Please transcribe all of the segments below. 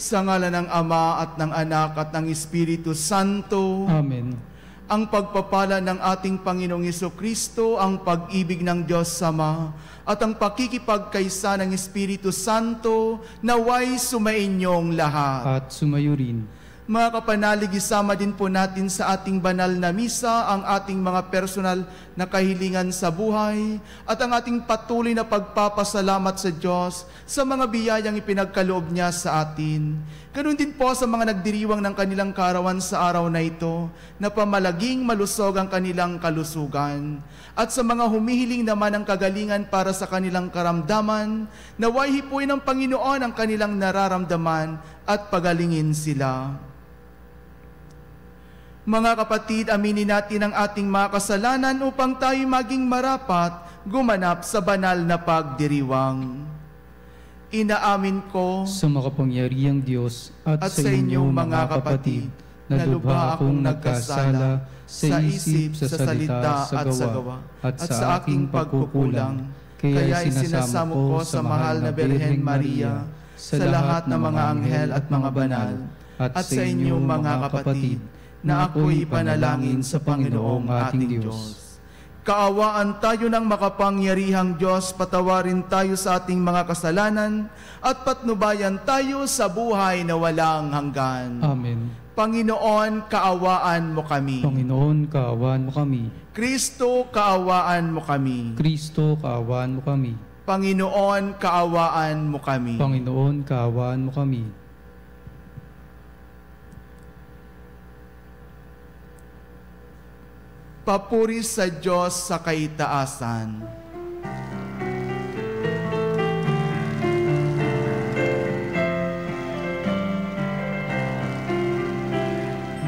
Sa ngalan ng Ama at ng Anak at ng Espiritu Santo. Amen. Ang pagpapala ng ating Panginoong Jesucristo, ang pag-ibig ng Diyos Ama, at ang pakikipagkaisa ng Espiritu Santo, naway sumainyong lahat. At sumayo rin. Mga kapanalig, isama din po natin sa ating banal na misa ang ating mga personal na kahilingan sa buhay at ang ating patuloy na pagpapasalamat sa Diyos sa mga biyayang ipinagkaloob niya sa atin. Ganun din po sa mga nagdiriwang ng kanilang kaarawan sa araw na ito na pamalaging malusog ang kanilang kalusugan. At sa mga humihiling naman ng kagalingan para sa kanilang karamdaman, naway hipuin ng Panginoon ang kanilang nararamdaman at pagalingin sila. Mga kapatid, aminin natin ang ating mga kasalanan upang tayo maging marapat gumanap sa banal na pagdiriwang. Inaamin ko sa makapangyarihang Diyos at sa inyong mga kapatid na lubha akong nagkasala sa isip, sa salita at sa gawa at sa aking pagkukulang. Kaya isinasamo ko sa mahal na Birhen Maria, sa lahat ng mga anghel at mga banal, at sa inyong mga kapatid, na ako'y ipanalangin sa Panginoong ating Diyos. Kaawaan tayo ng makapangyarihang Diyos, patawarin tayo sa ating mga kasalanan, at patnubayan tayo sa buhay na walang hanggan. Amen. Panginoon, kaawaan mo kami. Panginoon, kaawaan mo kami. Kristo, kaawaan mo kami. Kristo, kaawaan mo kami. Panginoon, kaawaan mo kami. Panginoon, kaawaan mo kami. Papuri sa Diyos sa kaitaasan.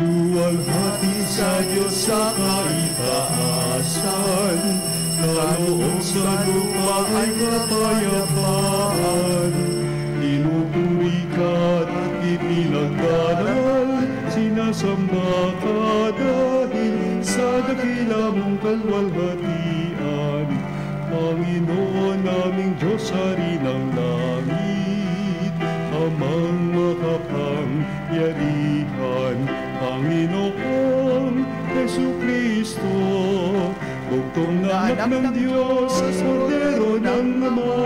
Luwalhati sa Diyos sa kaitaasan, kaloob sa lupa ay kapayapaan. Pinupuri ka at ipinagdaral, sinasamba ka dahil sa dakila mong kalwalhatian. Panginoon naming Diyos, Hari ng langit, Amang makapangyarihan, Panginoon Jesucristo, bugtong na anak ng Diyos, Kordero ng Ama.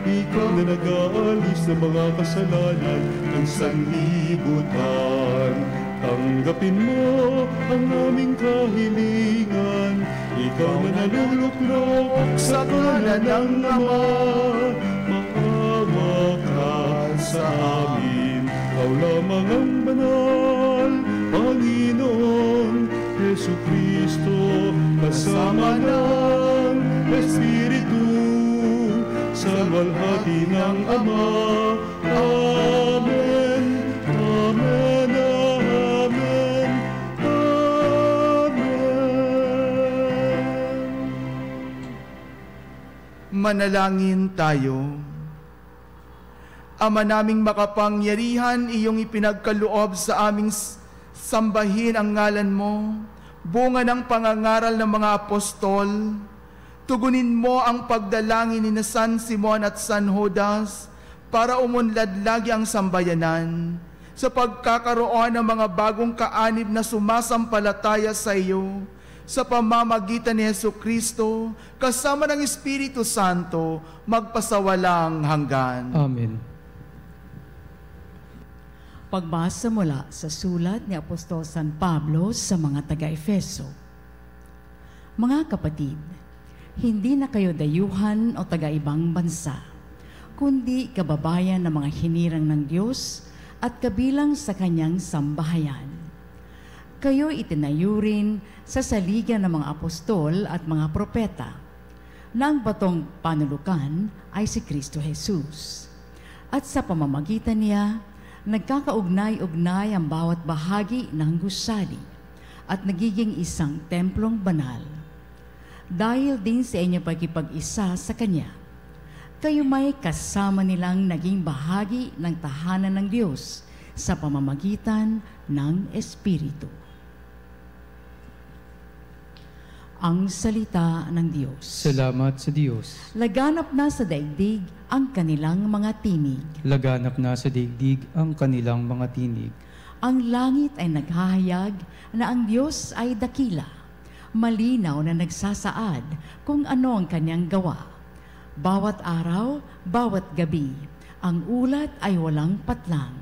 Ikaw na nag-aalis ng mga kasalanan ng sanlibutan. Tanggapin mo ang aming kahilingan, ikaw na naluluklok sa kanan ng Ama. Maawa ka sa amin, ikaw lamang ang banal, Panginoon Jesucristo, kasama ng Espiritu, sa walhati ng Ama. Amen, Amen, Amen, Amen. Manalangin tayo. Ama naming makapangyarihan, iyong ipinagkaloob sa aming sambahin ang ngalan mo, bunga ng pangangaral ng mga apostol. Tugunin mo ang pagdalangin ni San Simon at San Judas para umunlad lagi ang sambayanan sa pagkakaroon ng mga bagong kaanib na sumasampalataya sa iyo sa pamamagitan ni Jesucristo kasama ng Espiritu Santo magpasawalang hanggan. Amen. Pagbasa mula sa sulat ni Apostol San Pablo sa mga taga-Efeso. Mga kapatid, hindi na kayo dayuhan o taga-ibang bansa, kundi kababayan ng mga hinirang ng Diyos at kabilang sa kanyang sambahayan. Kayo itinayo rin sa saligan ng mga apostol at mga propeta, na ang batong panulukan ay si Kristo Jesus. At sa pamamagitan niya, nagkakaugnay-ugnay ang bawat bahagi ng gusali at nagiging isang templong banal. Dahil din sa inyong pagkipag-isa sa Kanya, kayo may kasama nilang naging bahagi ng tahanan ng Diyos sa pamamagitan ng Espiritu. Ang salita ng Diyos. Salamat sa Diyos. Laganap na sa daigdig ang kanilang mga tinig. Laganap na sa daigdig ang kanilang mga tinig. Ang langit ay naghahayag na ang Diyos ay dakila. Malinaw na nagsasaad kung ano ang kanyang gawa. Bawat araw, bawat gabi, ang ulat ay walang patlang.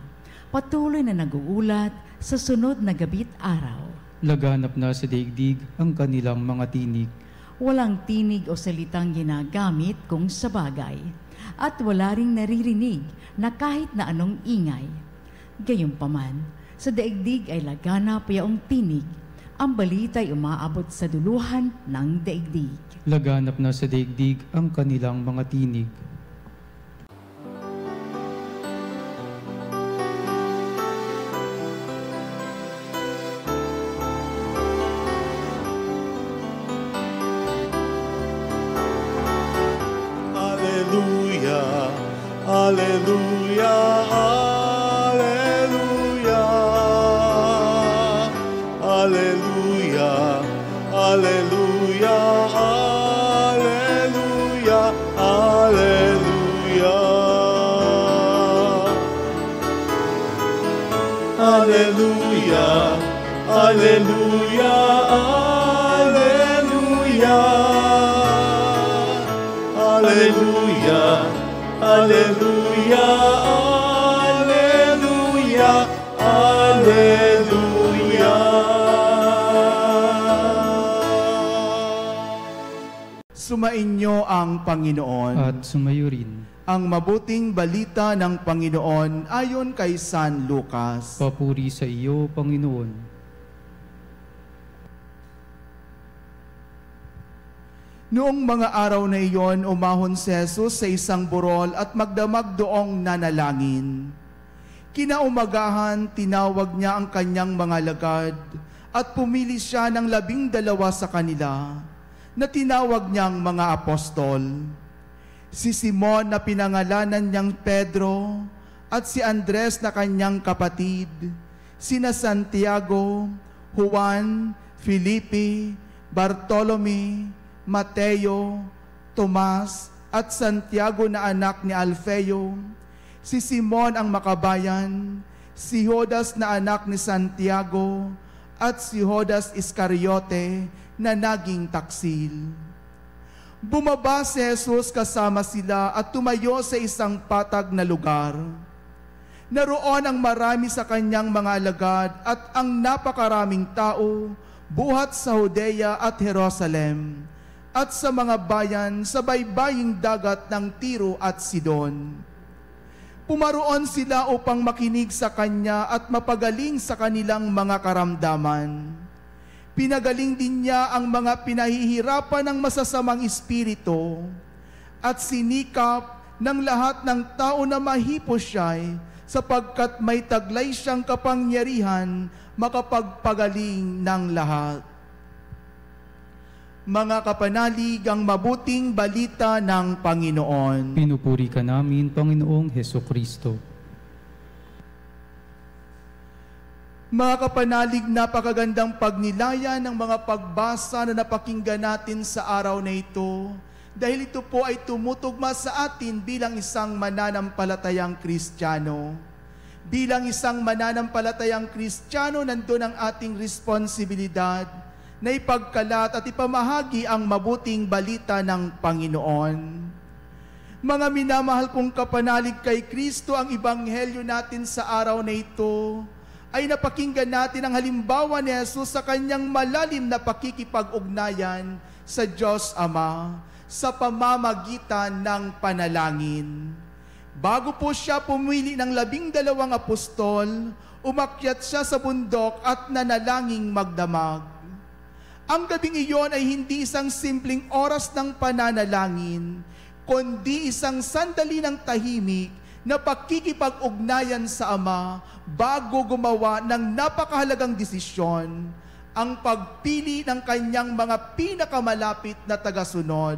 Patuloy na nag-uulat sa sunod na gabi't araw. Laganap na sa daigdig ang kanilang mga tinig. Walang tinig o salitang ginagamit kung sa bagay, at wala ring naririnig na kahit na anong ingay. Gayunpaman, sa daigdig ay laganap yaong tinig, ang balita ay umaabot sa duluhan ng daigdig. Laganap na sa daigdig ang kanilang mga tinig. Alleluia, alleluia, alleluia, alleluia, alleluia, alleluia, alleluia, alleluia, alleluia, alleluia. Alleluia, alleluia, alleluia. Sumainyo ang Panginoon. At sumayo rin. Ang mabuting balita ng Panginoon ayon kay San Lucas. Papuri sa iyo, Panginoon. Noong mga araw na iyon, umahon si Jesus sa isang burol at magdamag doong nanalangin. Kinaumagahan, tinawag niya ang kanyang mga lagad at pumili siya ng 12 sa kanila na tinawag niyang mga apostol. Si Simon na pinangalanan niyang Pedro at si Andres na kanyang kapatid, sina Santiago, Juan, Felipe, Bartolome, Mateo, Tomas, at Santiago na anak ni Alfeo, si Simon ang makabayan, si Judas na anak ni Santiago, at si Judas Iscariote na naging taksil. Bumaba si Jesus kasama sila at tumayo sa isang patag na lugar. Naroon ang marami sa kanyang mga alagad at ang napakaraming tao buhat sa Judea at Jerusalem, at sa mga bayan sa baybaying dagat ng Tiro at Sidon. Pumaroon sila upang makinig sa kanya at mapagaling sa kanilang mga karamdaman. Pinagaling din niya ang mga pinahihirapan ng masasamang espiritu at sinikap ng lahat ng tao na mahipo siya, sapagkat may taglay siyang kapangyarihan makapagpagaling ng lahat. Mga kapanalig, ang mabuting balita ng Panginoon. Pinupuri ka namin, Panginoong Hesukristo. Mga kapanalig, napakagandang pagnilaya ng mga pagbasa na napakinggan natin sa araw na ito, dahil ito po ay tumutugma sa atin bilang isang mananampalatayang Kristiyano. Bilang isang mananampalatayang Kristiyano, nandun ang ating responsibilidad na ipagkalat at ipamahagi ang mabuting balita ng Panginoon. Mga minamahal kong kapanalig kay Kristo, ang ebanghelyo natin sa araw na ito ay napakinggan natin ang halimbawa ni Jesus sa kanyang malalim na pakikipag-ugnayan sa Diyos Ama sa pamamagitan ng panalangin. Bago po siya pumili ng 12 apostol, umakyat siya sa bundok at nanalangin magdamag. Ang gabing iyon ay hindi isang simpleng oras ng pananalangin, kundi isang sandali ng tahimik na pakikipag-ugnayan sa Ama bago gumawa ng napakahalagang desisyon, ang pagpili ng kanyang mga pinakamalapit na tagasunod.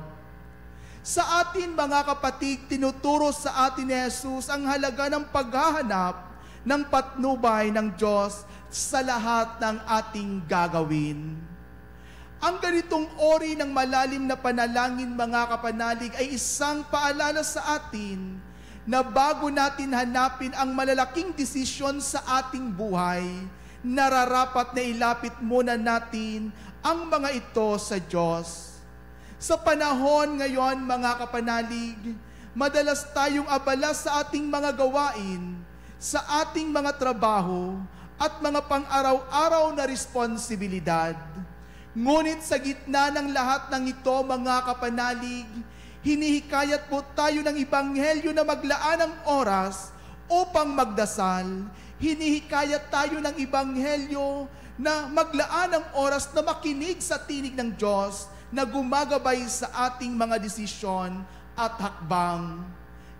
Sa atin mga kapatid, tinuturo sa atin ni Jesus ang halaga ng paghahanap ng patnubay ng Diyos sa lahat ng ating gagawin. Ang ganitong ori ng malalim na panalangin, mga kapanalig, ay isang paalala sa atin na bago natin hanapin ang malalaking desisyon sa ating buhay, nararapat na ilapit muna natin ang mga ito sa Diyos. Sa panahon ngayon, mga kapanalig, madalas tayong abala sa ating mga gawain, sa ating mga trabaho, at mga pang-araw-araw na responsibilidad. Ngunit sa gitna ng lahat ng ito, mga kapanalig, hinihikayat po tayo ng Ebanghelyo na maglaan ng oras upang magdasal. Hinihikayat tayo ng Ebanghelyo na maglaan ng oras na makinig sa tinig ng Diyos na gumagabay sa ating mga desisyon at hakbang.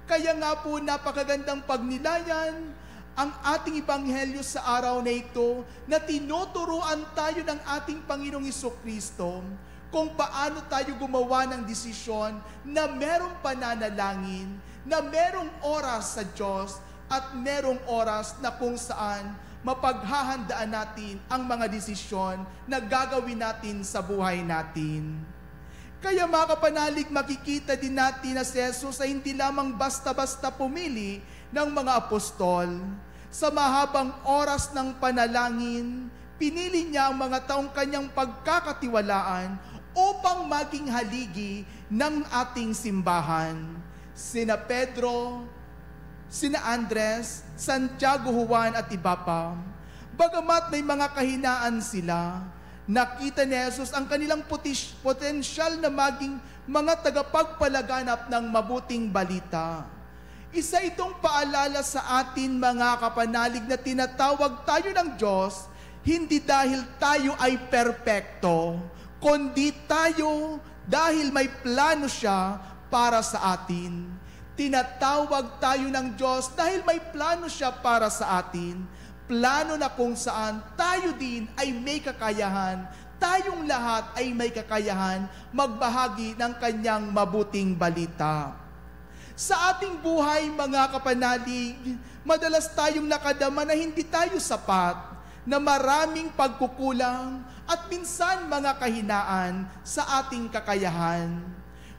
Kaya nga po napakagandang pagnilayan ang ating Ebanghelyo sa araw na ito na tinuturuan tayo ng ating Panginoong Hesukristo kung paano tayo gumawa ng desisyon na merong pananalangin, na merong oras sa Diyos at merong oras na kung saan mapaghahandaan natin ang mga desisyon na gagawin natin sa buhay natin. Kaya mga kapanalig, makikita din natin na si Jesus ay hindi lamang basta-basta pumili ng mga apostol. Sa mahabang oras ng panalangin, pinili niya ang mga taong kanyang pagkakatiwalaan upang maging haligi ng ating simbahan. Sina Pedro, sina Andres, Santiago, Juan at iba pa. Bagamat may mga kahinaan sila, nakita ni Jesus ang kanilang potensyal na maging mga tagapagpalaganap ng mabuting balita. Isa itong paalala sa atin, mga kapanalig, na tinatawag tayo ng Diyos hindi dahil tayo ay perpekto, kundi tayo dahil may plano siya para sa atin. Tinatawag tayo ng Diyos dahil may plano siya para sa atin. Plano na kung saan tayo din ay may kakayahan, tayong lahat ay may kakayahan magbahagi ng kanyang mabuting balita. Sa ating buhay, mga kapanalig, madalas tayong nakadama na hindi tayo sapat, na maraming pagkukulang at minsan mga kahinaan sa ating kakayahan.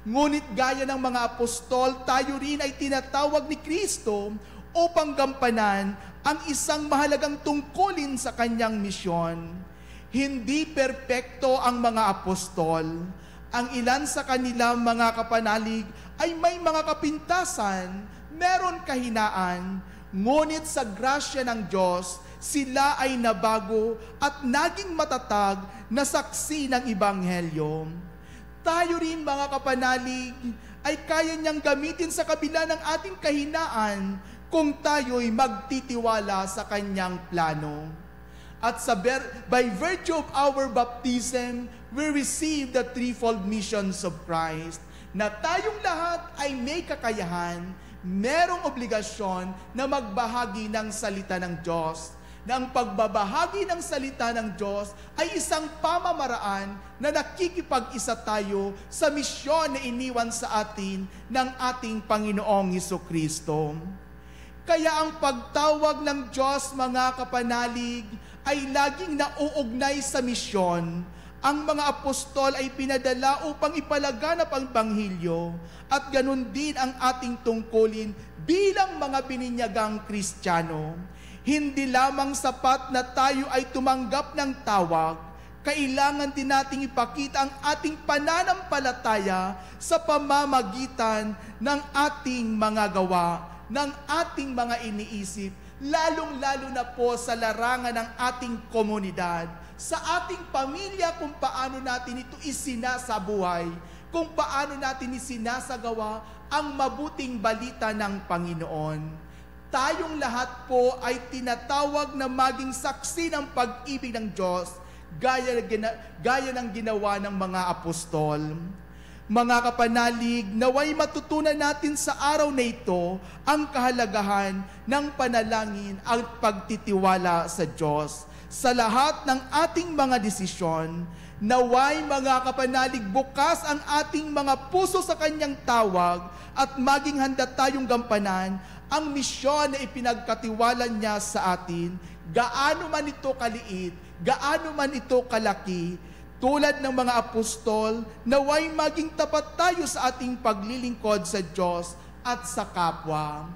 Ngunit gaya ng mga apostol, tayo rin ay tinatawag ni Kristo upang gampanan ang isang mahalagang tungkulin sa kanyang misyon. Hindi perpekto ang mga apostol. Ang ilan sa kanila, mga kapanalig, ay may mga kapintasan, meron kahinaan, ngunit sa grasya ng Diyos, sila ay nabago at naging matatag na saksi ng Ebanghelyo. Tayo rin, mga kapanalig, ay kaya niyang gamitin sa kabila ng ating kahinaan kung tayo'y magtitiwala sa kanyang plano. At by virtue of our baptism, we receive the threefold missions of Christ, na tayong lahat ay may kakayahan, merong obligasyon na magbahagi ng salita ng Diyos, na ang pagbabahagi ng salita ng Diyos ay isang pamamaraan na nakikipag-isa tayo sa misyon na iniwan sa atin ng ating Panginoong Hesukristo. Kaya ang pagtawag ng Diyos, mga kapanalig, ay laging nauugnay sa misyon. Ang mga apostol ay pinadala upang ipalaganap ang Ebanghelyo at ganun din ang ating tungkulin bilang mga bininyagang Kristiyano. Hindi lamang sapat na tayo ay tumanggap ng tawag, kailangan din nating ipakita ang ating pananampalataya sa pamamagitan ng ating mga gawa, ng ating mga iniisip, lalong-lalo na po sa larangan ng ating komunidad, sa ating pamilya, kung paano natin ito isinasabuhay, kung paano natin isinasagawa ang mabuting balita ng Panginoon. Tayong lahat po ay tinatawag na maging saksi ng pag-ibig ng Diyos, gaya ng ginawa ng mga apostol. Mga kapanalig, naway matutunan natin sa araw na ito ang kahalagahan ng panalangin at pagtitiwala sa Diyos. Sa lahat ng ating mga desisyon, naway mga kapanalig, bukas ang ating mga puso sa kanyang tawag at maging handa tayong gampanan ang misyon na ipinagkatiwala niya sa atin. Gaano man ito kaliit, gaano man ito kalaki, Tulad ng mga apostol, naway maging tapat tayo sa ating paglilingkod sa Diyos at sa kapwa.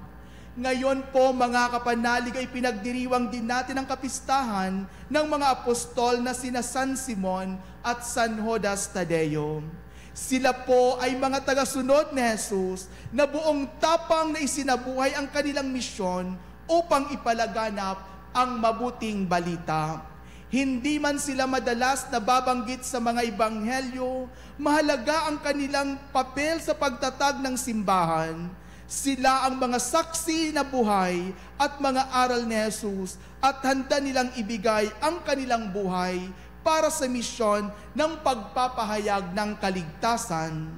Ngayon po mga kapanalig ay pinagdiriwang din natin ang kapistahan ng mga apostol na sina San Simon at San Judas Tadeo. Sila po ay mga tagasunod ni Jesus na buong tapang na isinabuhay ang kanilang misyon upang ipalaganap ang mabuting balita. Hindi man sila madalas nababanggit sa mga ebanghelyo, mahalaga ang kanilang papel sa pagtatag ng simbahan. Sila ang mga saksi na buhay at mga aral ni Jesus at handa nilang ibigay ang kanilang buhay para sa misyon ng pagpapahayag ng kaligtasan.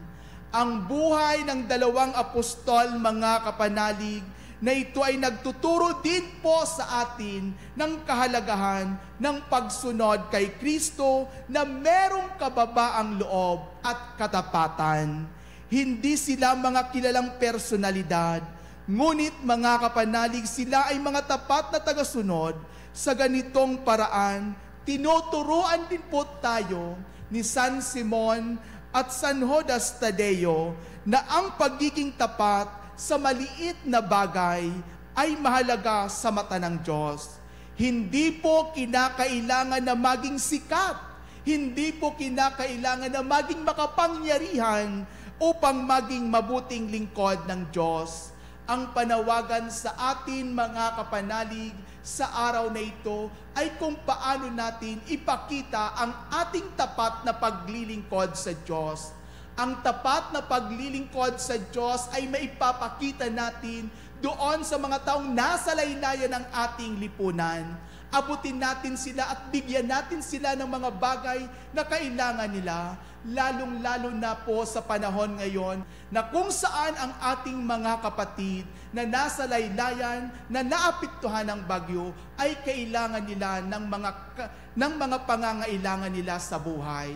Ang buhay ng dalawang apostol, mga kapanalig, na ito ay nagtuturo din po sa atin ng kahalagahan ng pagsunod kay Kristo na merong kababaang loob at katapatan. Hindi sila mga kilalang personalidad, ngunit mga kapanalig, sila ay mga tapat na tagasunod. Sa ganitong paraan, tinuturuan din po tayo ni San Simon at San Judas Tadeo na ang pagiging tapat sa maliit na bagay ay mahalaga sa mata ng Diyos. Hindi po kinakailangan na maging sikat. Hindi po kinakailangan na maging makapangyarihan upang maging mabuting lingkod ng Diyos. Ang panawagan sa atin mga kapanalig sa araw na ito ay kung paano natin ipakita ang ating tapat na paglilingkod sa Diyos. Ang tapat na paglilingkod sa Diyos ay maipapakita natin doon sa mga taong nasa laylayan ng ating lipunan. Abutin natin sila at bigyan natin sila ng mga bagay na kailangan nila, lalong-lalo na po sa panahon ngayon na kung saan ang ating mga kapatid na nasa laylayan, na naapektuhan ng bagyo, ay kailangan nila ng mga pangangailangan nila sa buhay.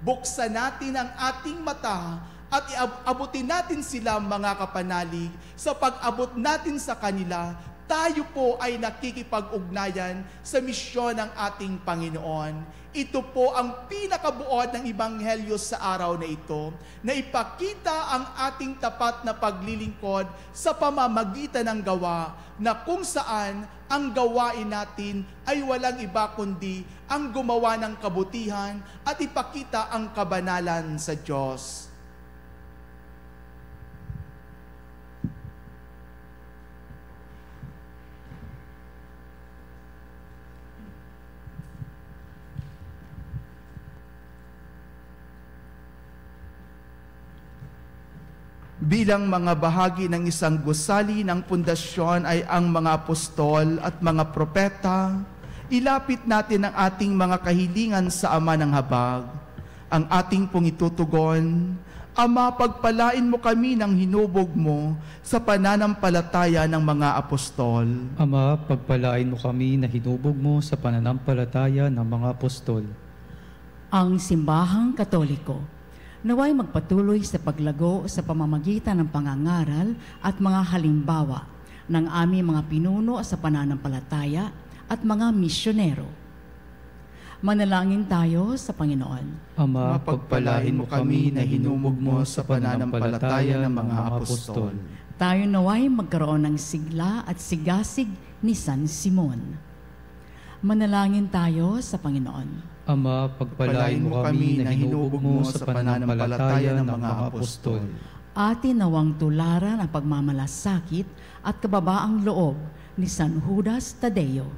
Buksan natin ang ating mata at abutin natin sila mga kapanalig. Sa pag-abot natin sa kanila, tayo po ay nakikipag-ugnayan sa misyon ng ating Panginoon. Ito po ang pinakabuod ng Ebanghelyo sa araw na ito, na ipakita ang ating tapat na paglilingkod sa pamamagitan ng gawa, na kung saan ang gawain natin ay walang iba kundi ang gumawa ng kabutihan at ipakita ang kabanalan sa Diyos. Bilang mga bahagi ng isang gusali ng pundasyon ay ang mga apostol at mga propeta, ilapit natin ang ating mga kahilingan sa Ama ng Habag. Ang ating pong itutugon, Ama, pagpalain mo kami ng hinubog mo sa pananampalataya ng mga apostol. Ama, pagpalain mo kami na hinubog mo sa pananampalataya ng mga apostol. Ang Simbahang Katoliko, naway magpatuloy sa paglago sa pamamagitan ng pangangaral at mga halimbawa ng aming mga pinuno sa pananampalataya at mga misyonero. Manalangin tayo sa Panginoon. Ama, pagpalain mo kami na hinubog mo sa pananampalataya ng mga apostol. Tayo naway magkaroon ng sigla at sigasig ni San Simon. Manalangin tayo sa Panginoon. Ama, pagpalain mo kami na hinubog mo sa pananampalataya ng mga apostol. Atin nawang tularan ang pagmamalasakit at kababaang loob ni San Judas Tadeo.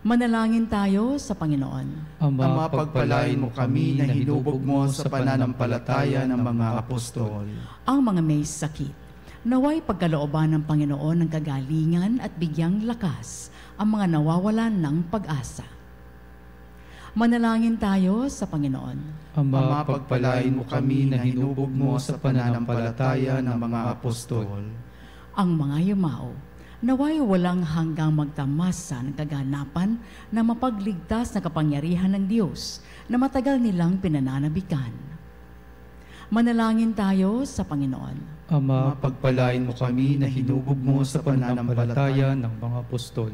Manalangin tayo sa Panginoon. Ama, pagpalain mo kami na hinubog mo sa pananampalataya ng mga apostol. Ang mga may sakit, naway pagkalooban ng Panginoon ng kagalingan at bigyang lakas ang mga nawawalan ng pag-asa. Manalangin tayo sa Panginoon. Ama, pagpalain mo kami na hinubog mo sa pananampalataya ng mga apostol. Ang mga yumao, naway walang hanggang magtamasa ng kaganapan na mapagligtas na kapangyarihan ng Diyos na matagal nilang pinananabikan. Manalangin tayo sa Panginoon. Ama, pagpalain mo kami na hinubog mo sa pananampalataya ng mga apostol.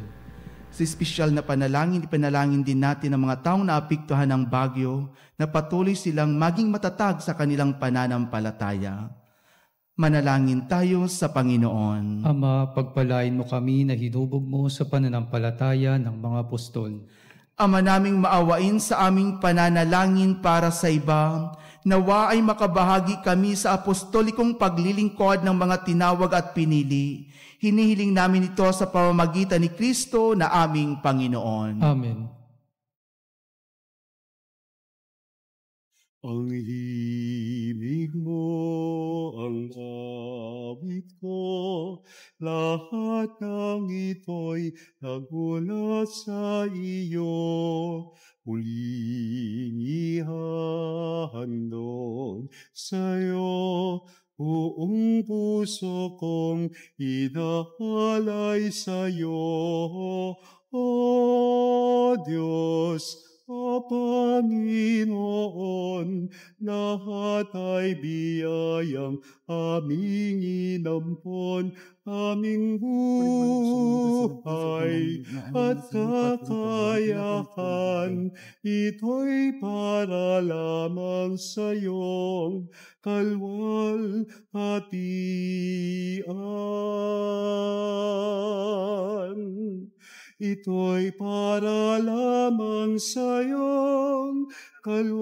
Sa espesyal na panalangin, ipanalangin din natin ang mga taong naapektuhan ng bagyo na patuloy silang maging matatag sa kanilang pananampalataya. Manalangin tayo sa Panginoon. Ama, pagpalain mo kami na hinubog mo sa pananampalataya ng mga apostol. Ama naming maawain sa aming pananalangin para sa iba, nawa ay makabahagi kami sa apostolikong paglilingkod ng mga tinawag at pinili. Hinihiling namin ito sa pamamagitan ni Kristo na aming Panginoon. Amen. Ang himig mo, ang awit ko, lahat ng ito'y nagulat sa iyo. Muling ihahandog sa'yo, buong puso kong inaalay sa'yo. O Diyos, O Panginoon, lahat ay biyayang aming inampon, aming buhay at kakayahan. Ito'y para lamang sa iyong kalwalhatian. Ito'y para lamang sa iyong kalwalhatian.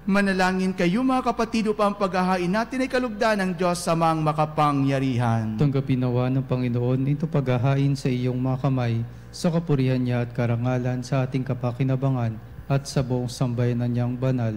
Manalangin kayo mga kapatid upang paghahain natin ay kalugdan ng Diyos sa mga makapangyarihan. Tanggapin nawa ng Panginoon ito paghahain sa iyong mga kamay, sa kapurihan niya at karangalan sa ating kapakinabangan at sa buong sambayanan niyang banal.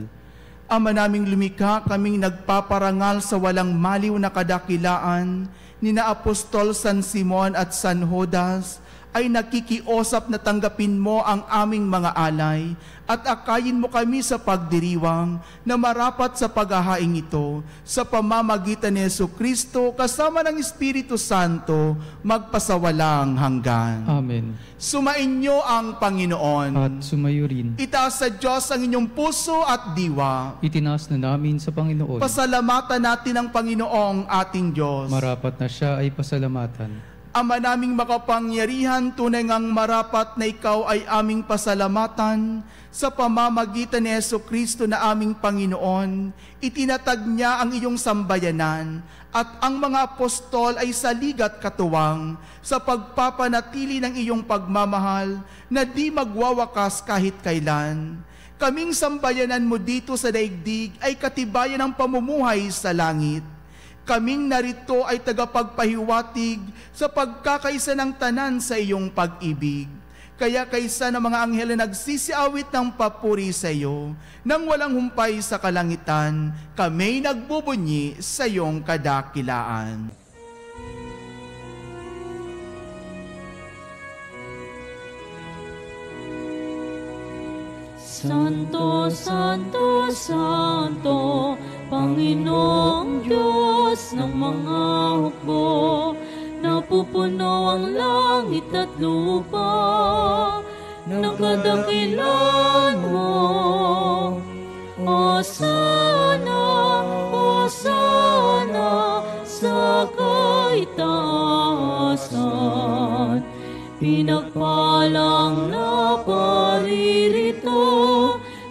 Ama naming lumikha, kaming nagpaparangal sa walang maliw na kadakilaan ni na Apostol San Simon at San Judas, ay nakikiusap na tanggapin mo ang aming mga alay at akayin mo kami sa pagdiriwang na marapat sa paghahaing ito sa pamamagitan ni Jesucristo kasama ng Espiritu Santo magpasawalang hanggan. Amen. Sumainyo ang Panginoon. At sumayo rin. Itaas sa Diyos ang inyong puso at diwa. Itinaas na namin sa Panginoon. Pasalamatan natin ang Panginoong ating Diyos. Marapat na siya ay pasalamatan. Ama naming makapangyarihan, tunay ngang marapat na ikaw ay aming pasalamatan sa pamamagitan ni Jesucristo na aming Panginoon. Itinatag niya ang iyong sambayanan at ang mga apostol ay saligat katuwang sa pagpapanatili ng iyong pagmamahal na di magwawakas kahit kailan. Kaming sambayanan mo dito sa daigdig ay katibayan ng pamumuhay sa langit. Kaming narito ay tagapagpahiwatig sa pagkakaisa ng tanan sa iyong pag-ibig. Kaya kaysa ng mga anghel na nagsisiawit ng papuri sa iyo, nang walang humpay sa kalangitan, kami nagbubunyi sa iyong kadakilaan. Santo, Santo, Santo, Panginoong Diyos ng mga hukbo, napupuno ang langit at lupa ng kadakilan mo. Hosana, Hosana sa kaitaasan, pinagpalang na paririto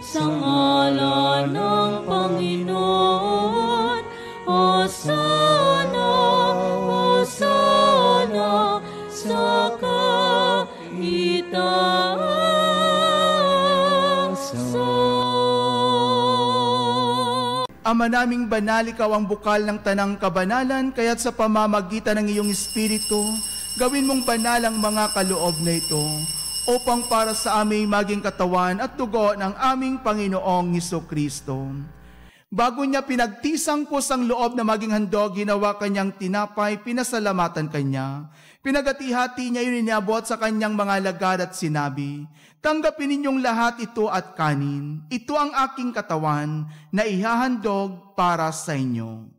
sa ngalan ng Panginoon. Hosana, Hosana sa kaitaasan. Ama naming banal, ikaw ang bukal ng tanang kabanalan, kaya't sa pamamagitan ng iyong Espiritu, gawin mong banal ang mga kaloob na ito, upang para sa aming maging katawan at dugo ng aming Panginoong Hesukristo. Bago niya pinagtisangkos ang loob na maging handog, ginawa kanyang tinapay, pinasalamatan kanya. Pinagati-hati niya yun, iniabot sa kanyang mga alagad at sinabi, "Tanggapin ninyong lahat ito at kanin. Ito ang aking katawan na ihahandog para sa inyo."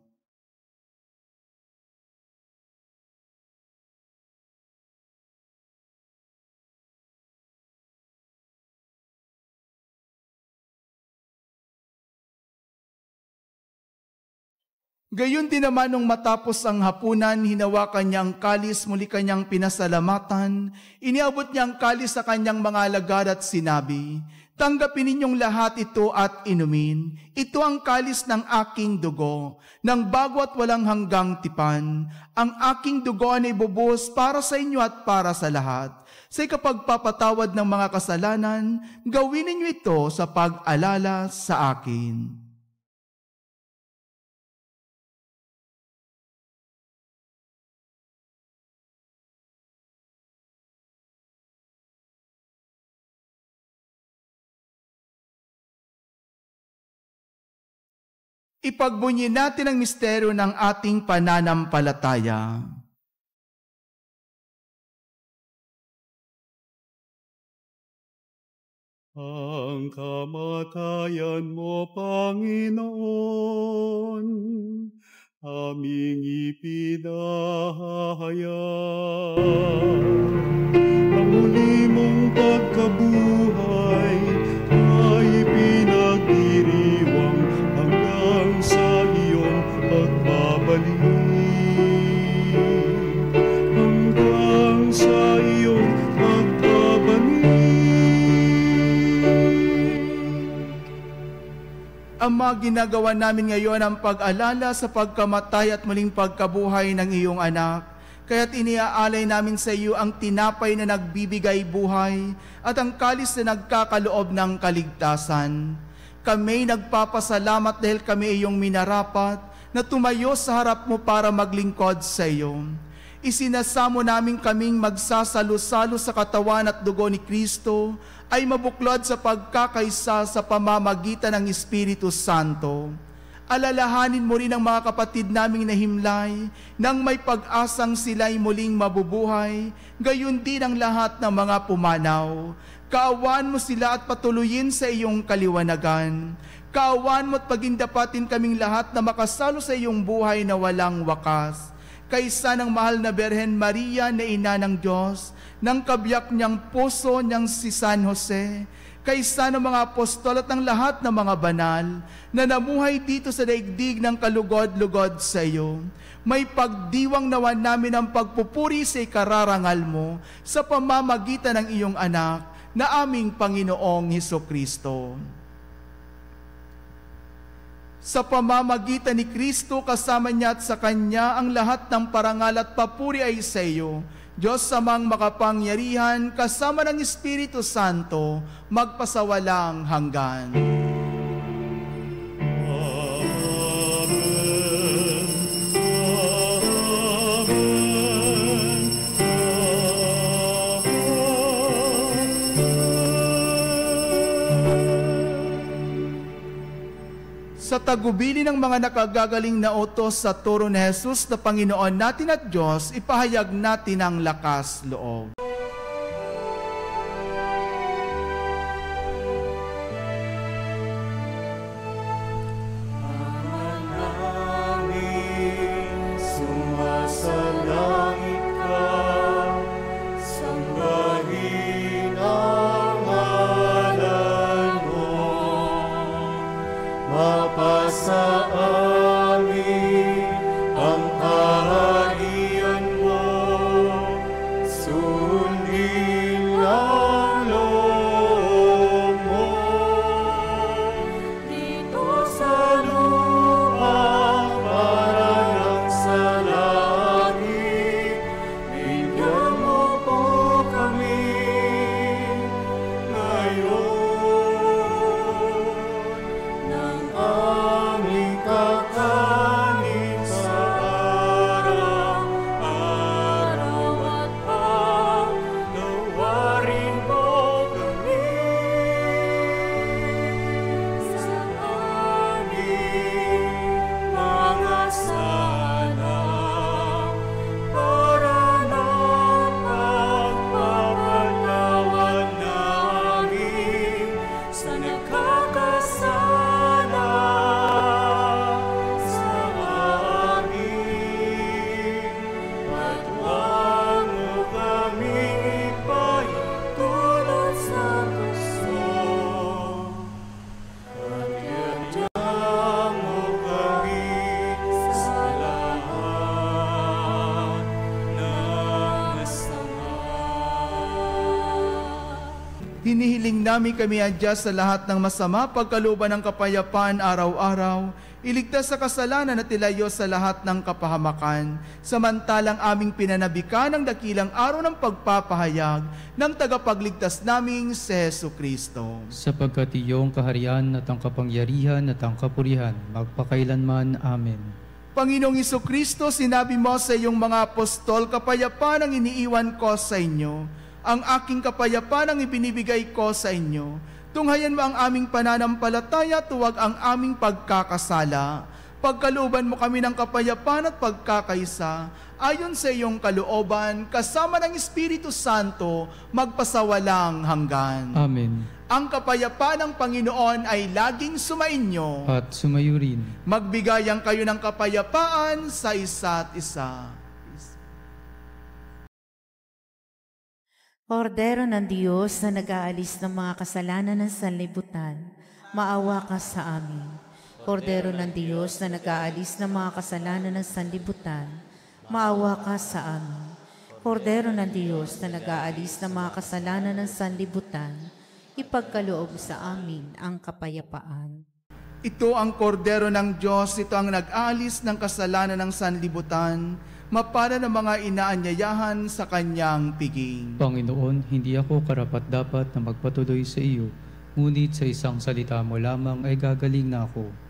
Gayon din naman nung matapos ang hapunan, hinawakan niya ang kalis, muli kanyang pinasalamatan, iniabot niya ang kalis sa kanyang mga alagad at sinabi, "Tanggapin ninyong lahat ito at inumin. Ito ang kalis ng aking dugo, ng bago at walang hanggang tipan. Ang aking dugo ay ibubuhos para sa inyo at para sa lahat. Sa ikapagpapatawad ng mga kasalanan, gawin ninyo ito sa pag-alala sa akin." Ipagbunyi natin ang misteryo ng ating pananampalataya. Ang kamatayan mo, Panginoon, aming ipinahayag. Ang muli mong pagkabuhay ay pinagdiriwang hanggang sa iyong pagbabalik. Hanggang sa iyong pagbabalik. Ama, ginagawa namin ngayon ang pag-alala sa pagkamatay at muling pagkabuhay ng iyong anak. Kaya't iniaalay namin sa iyo ang tinapay na nagbibigay buhay at ang kalis na nagkakaloob ng kaligtasan. Kami nagpapasalamat dahil kami iyong minarapat na tumayo sa harap mo para maglingkod sa iyo. Isinasamo namin kaming magsasalo-salo sa katawan at dugo ni Kristo ay mabuklod sa pagkakaisa sa pamamagitan ng Espiritu Santo. Alalahanin mo rin ang mga kapatid naming nahimlay nang may pag-asang sila'y muling mabubuhay, gayon din ang lahat ng mga pumanaw. Kaawaan mo sila at patuloyin sa iyong kaliwanagan. Kaawaan mo at pagindapatin kaming lahat na makasalo sa iyong buhay na walang wakas. Kaysa ng mahal na Birhen Maria na ina ng Diyos, ng kabiyak niyang puso niyang si San Jose, kaysa ng mga apostol at ng lahat ng mga banal na namuhay dito sa daigdig ng kalugod-lugod sa iyo. May pagdiwang nawa namin ang pagpupuri sa ikararangal mo sa pamamagitan ng iyong anak na aming Panginoong Hesukristo. Sa pamamagitan ni Kristo, kasama niya at sa Kanya ang lahat ng parangal at papuri ay sa iyo, Diyos amang makapangyarihan, kasama ng Espiritu Santo, magpasawalang hanggan. Sa tagubili ng mga nakagagaling na utos sa turo ni Jesus na Panginoon natin at Diyos, ipahayag natin ang lakas loob. Sumasalangit ka, sambahin ang ngalan mo. Mapasa amin ang kaharian mo, Hinihiling namin kami adya sa lahat ng masama, pagkalooban ng kapayapaan araw-araw, iligtas sa kasalanan at ilayo sa lahat ng kapahamakan, samantalang aming pinanabikan ang dakilang araw ng pagpapahayag ng tagapagligtas naming si Jesucristo. Sapagkat iyong kaharian at ang kapangyarihan at ang kapurihan, magpakailanman. Amen. Panginoong Jesucristo, sinabi mo sa iyong mga apostol, kapayapaan ang iniiwan ko sa inyo. Ang aking kapayapaan ang ibinibigay ko sa inyo. Tunghayan mo ang aming pananampalataya, tuwag ang aming pagkakasala. Pagkalooban mo kami ng kapayapaan at pagkakaisa, ayon sa iyong kalooban, kasama ng Espiritu Santo, magpasawalang hanggan. Amen. Ang kapayapaan ng Panginoon ay laging sumainyo. At sumayo rin. Magbigayan kayo ng kapayapaan sa isa't isa. Kordero ng Diyos na nag-aalis ng mga kasalanan ng sanlibutan, maawa ka sa amin. Kordero ng Diyos na nag-aalis ng mga kasalanan ng sanlibutan, maawa ka sa amin. Kordero ng Diyos na nag-aalis ng mga kasalanan ng sanlibutan, ipagkaloob sa amin ang kapayapaan. Ito ang kordero ng Diyos, ito ang nag-aalis ng kasalanan ng sanlibutan, mapala ng mga inaanyayahan sa kanyang piging. Panginoon, hindi ako karapat-dapat na magpatuloy sa iyo, ngunit sa isang salita mo lamang ay gagaling na ako.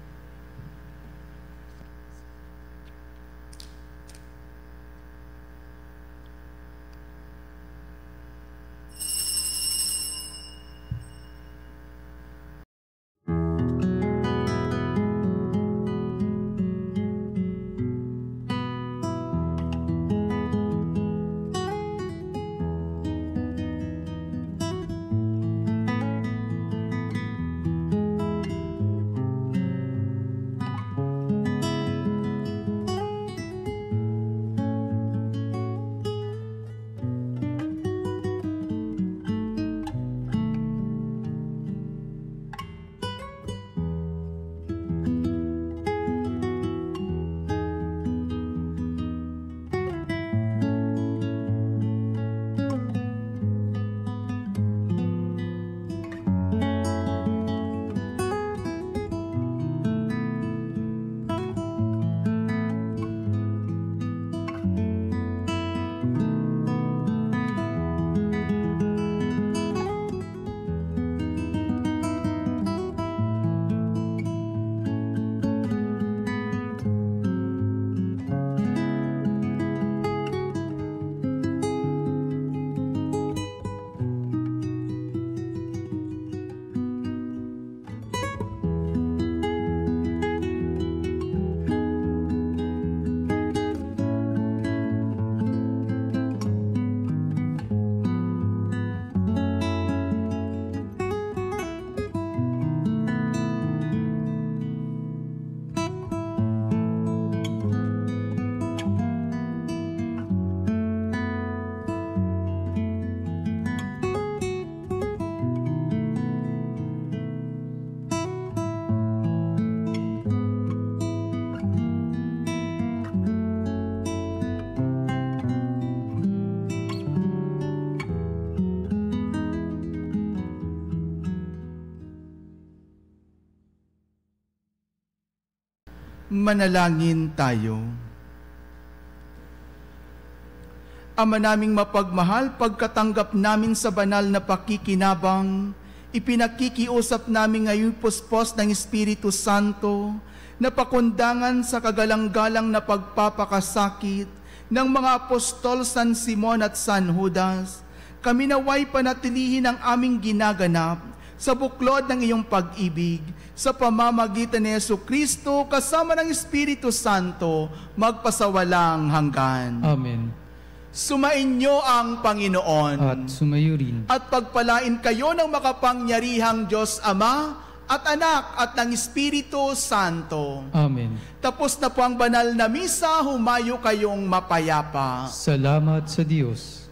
Manalangin tayo. Ama naming mapagmahal, pagkatanggap namin sa banal na pakikinabang, ipinakikiusap namin ngayong puspos ng Espiritu Santo na pakundangan sa kagalang-galang na pagpapakasakit ng mga apostol San Simon at San Judas. Kami naway panatilihin ang aming ginaganap sa buklod ng iyong pag-ibig, sa pamamagitan ni Jesucristo kasama ng Espiritu Santo, magpasawalang hanggan. Amen. Sumainyo ang Panginoon. At sumayo rin. At pagpalain kayo ng makapangyarihang Diyos Ama at Anak at ng Espiritu Santo. Amen. Tapos na po ang banal na misa, humayo kayong mapayapa. Salamat sa Diyos.